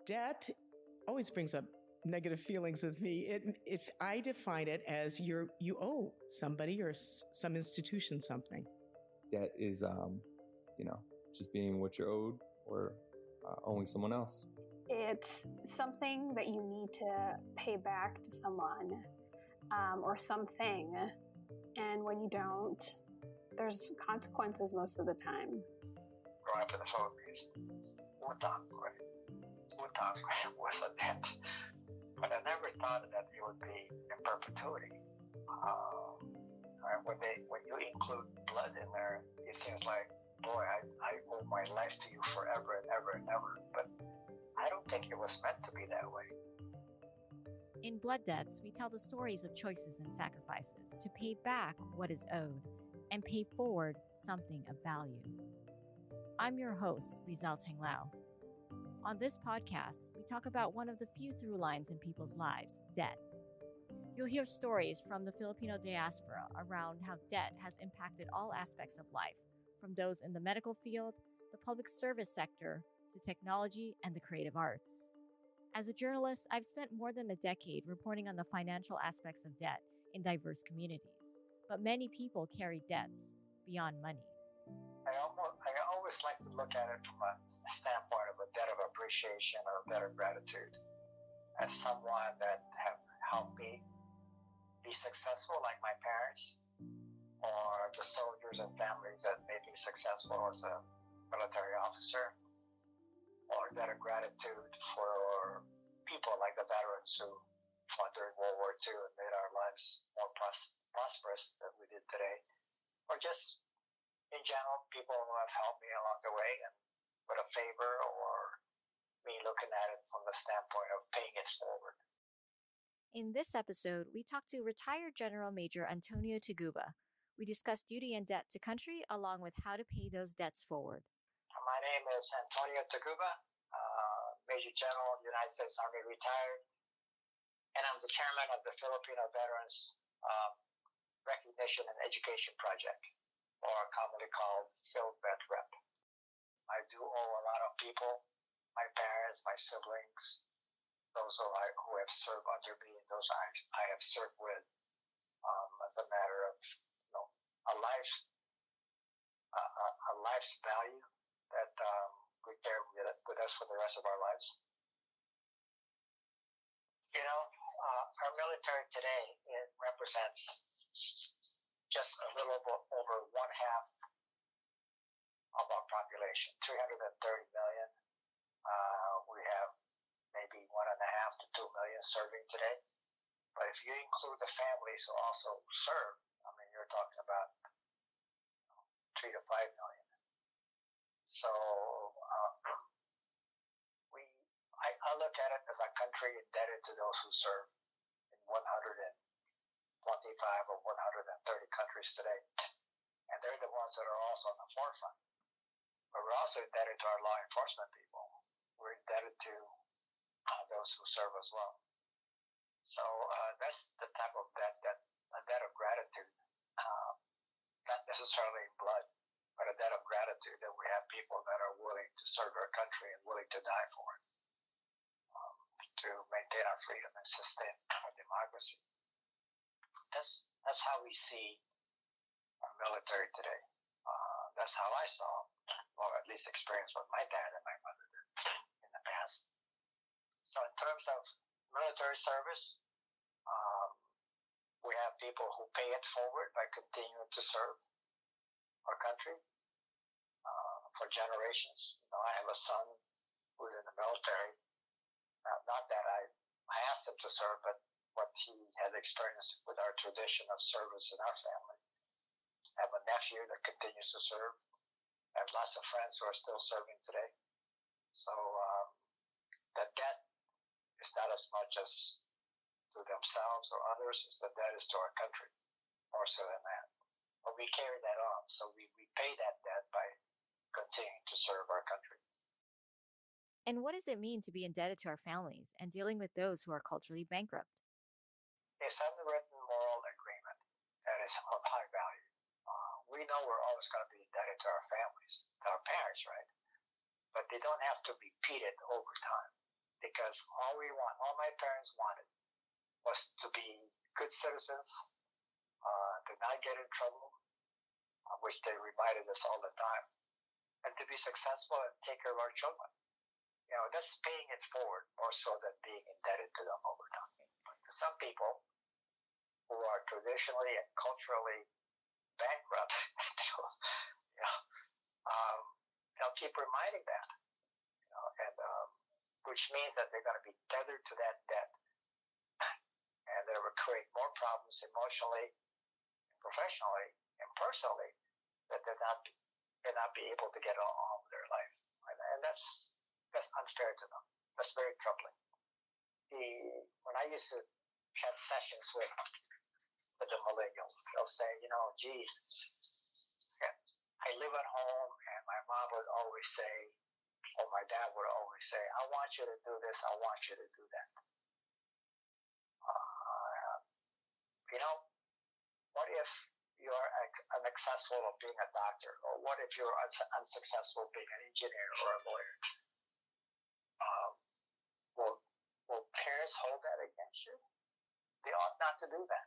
debt always brings up negative feelings with me. If I define it as you owe somebody or some institution something. Debt is, just being what you're owed or owing someone else. It's something that you need to pay back to someone or something. And when you don't, there's consequences most of the time. Growing up in the Philippines, utang was a debt. But I never thought that it would be in perpetuity. When you include blood in there, it seems like, boy, I owe my life to you forever and ever and ever. But I don't think it was meant to be that way. In Blood Debts, we tell the stories of choices and sacrifices to pay back what is owed and pay forward something of value. I'm your host, Lizelle Tenglao. On this podcast, we talk about one of the few through lines in people's lives, debt. You'll hear stories from the Filipino diaspora around how debt has impacted all aspects of life, from those in the medical field, the public service sector, to technology and the creative arts. As a journalist, I've spent more than a decade reporting on the financial aspects of debt in diverse communities. But many people carry debts beyond money. I always like to look at it from a standpoint of a debt of appreciation or a debt of gratitude. As someone that have helped me be successful, like my parents, or the soldiers and families that made me successful as a military officer, or debt of gratitude for people like the veterans who fought during World War II and made our lives more prosperous than we did today, or just in general, people who have helped me along the way and with a favor or me looking at it from the standpoint of paying it forward. In this episode, we talked to retired General Major Antonio Taguba. We discussed duty and debt to country along with how to pay those debts forward. My name is Antonio Taguba, Major General, United States Army, retired, and I'm the chairman of the Filipino Veterans Recognition and Education Project, or commonly called FilVetREP. I do owe a lot of people, my parents, my siblings, those who have served under me, and those I have served with, as a matter of a life's value that we carry with us for the rest of our lives. Our military today, it represents just a little over 1/2 of our population, 330 million. We have maybe 1.5 to 2 million serving today. But if you include the families who also serve, you're talking about 3 to 5 million. So I look at it as a country indebted to those who serve in 125 or 130 countries today. And they're the ones that are also on the forefront. But we're also indebted to our law enforcement people. We're indebted to those who serve as well. So that's the type of debt, a debt of gratitude, not necessarily in blood, but a debt of gratitude that we have people that are willing to serve our country and willing to die for it, to maintain our freedom and sustain our democracy. That's how we see our military today. That's how I saw, or at least experienced what my dad and my mother did in the past. So in terms of military service, we have people who pay it forward by continuing to serve our country for generations. I have a son who's in the military. Not that I asked him to serve, but what he had experienced with our tradition of service in our family. I have a nephew that continues to serve. I have lots of friends who are still serving today. So the debt is not as much as to themselves or others as the debt is to our country, more so than that. But we carry that on, so we pay that debt by continuing to serve our country. And what does it mean to be indebted to our families and dealing with those who are culturally bankrupt? It's an unwritten moral agreement that is of high value. We know we're always going to be indebted to our families, to our parents, right? But they don't have to be repeated over time. because all my parents wanted was to be good citizens, to not get in trouble, which they reminded us all the time, and to be successful and take care of our children. That's paying it forward more so than being indebted to them over time. To some people who are traditionally and culturally bankrupt, they'll keep reminding that, and which means that they're going to be tethered to that debt, and they will create more problems emotionally, professionally, and personally that they're not be able to get on with their life, and that's unfair to them. That's very troubling. When I used to have sessions with the millennials, they'll say, geez, I live at home, and my mom would always say, or my dad would always say, I want you to do this, I want you to do that. What if you're unsuccessful of being a doctor, or what if you're unsuccessful being an engineer or a lawyer? Will parents hold that against you? They ought not to do that.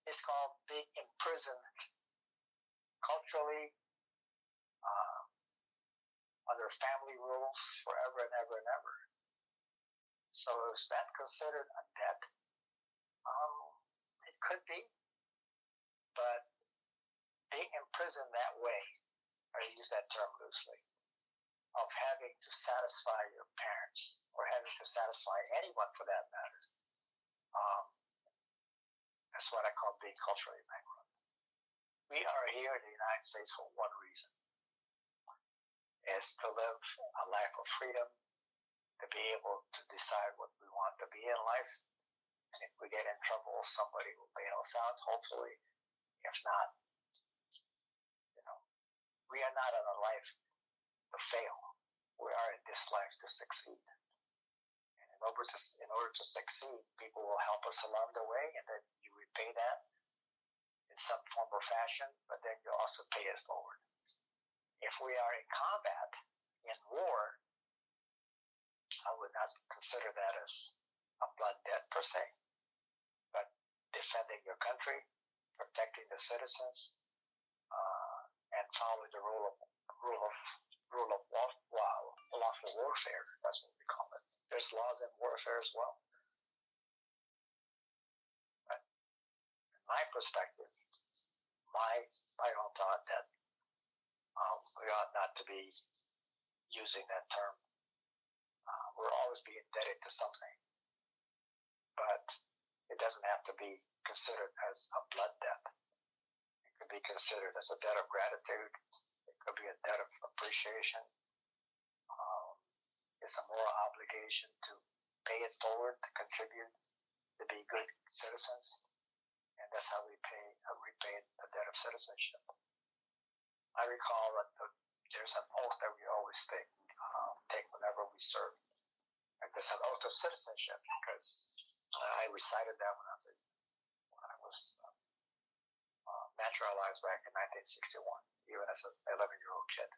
It's called being imprisoned culturally, under family rules forever and ever and ever. So is that considered a debt? It could be, but being imprisoned that way, I use that term loosely, of having to satisfy your parents or having to satisfy anyone for that matter, that's what I call being culturally bankrupt. We are here in the United States for one reason, is to live a life of freedom, to be able to decide what we want to be in life. And if we get in trouble, somebody will bail us out, hopefully. If not, we are not in a life to fail. We are in this life to succeed. And in order to succeed, people will help us along the way, and then you repay that in some form or fashion, but then you also pay it forward. If we are in combat, in war, I would not consider that as a blood debt per se, but defending your country, protecting the citizens, and following the rule of lawful warfare. That's what we call it. There's laws in warfare as well. But in my perspective, my own thought that we ought not to be using that term. We'll always be indebted to something, but it doesn't have to be considered as a blood debt. It could be considered as a debt of gratitude. It could be a debt of appreciation. It's a moral obligation to pay it forward, to contribute, to be good citizens, and that's how we repay the debt of citizenship. I recall that there's an oath that we always take whenever we serve. Like there's an oath of citizenship, because I recited that when I was naturalized back in 1961, even as an 11-year-old kid,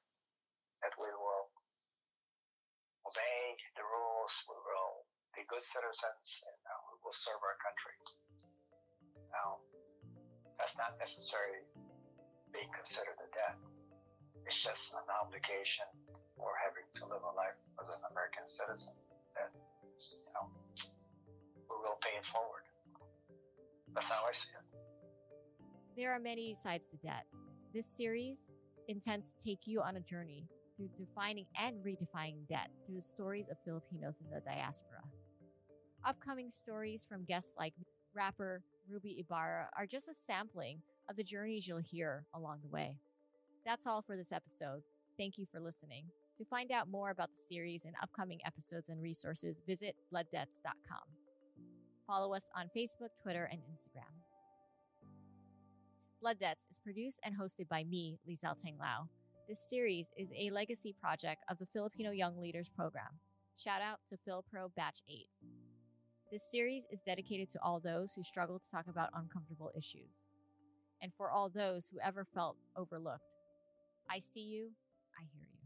that we will obey the rules, we will be good citizens, and we will serve our country. Now, that's not necessarily being considered a debt. It's just an obligation for having to live a life as an American citizen that, we will pay it forward. That's how I see it. There are many sides to debt. This series intends to take you on a journey through defining and redefining debt through the stories of Filipinos in the diaspora. Upcoming stories from guests like rapper Ruby Ibarra are just a sampling of the journeys you'll hear along the way. That's all for this episode. Thank you for listening. To find out more about the series and upcoming episodes and resources, visit blooddebts.com. Follow us on Facebook, Twitter, and Instagram. Blood Debts is produced and hosted by me, Lizelle Tenglao. This series is a legacy project of the Filipino Young Leaders Program. Shout out to FilPro Batch 8. This series is dedicated to all those who struggle to talk about uncomfortable issues, and for all those who ever felt overlooked. I see you, I hear you.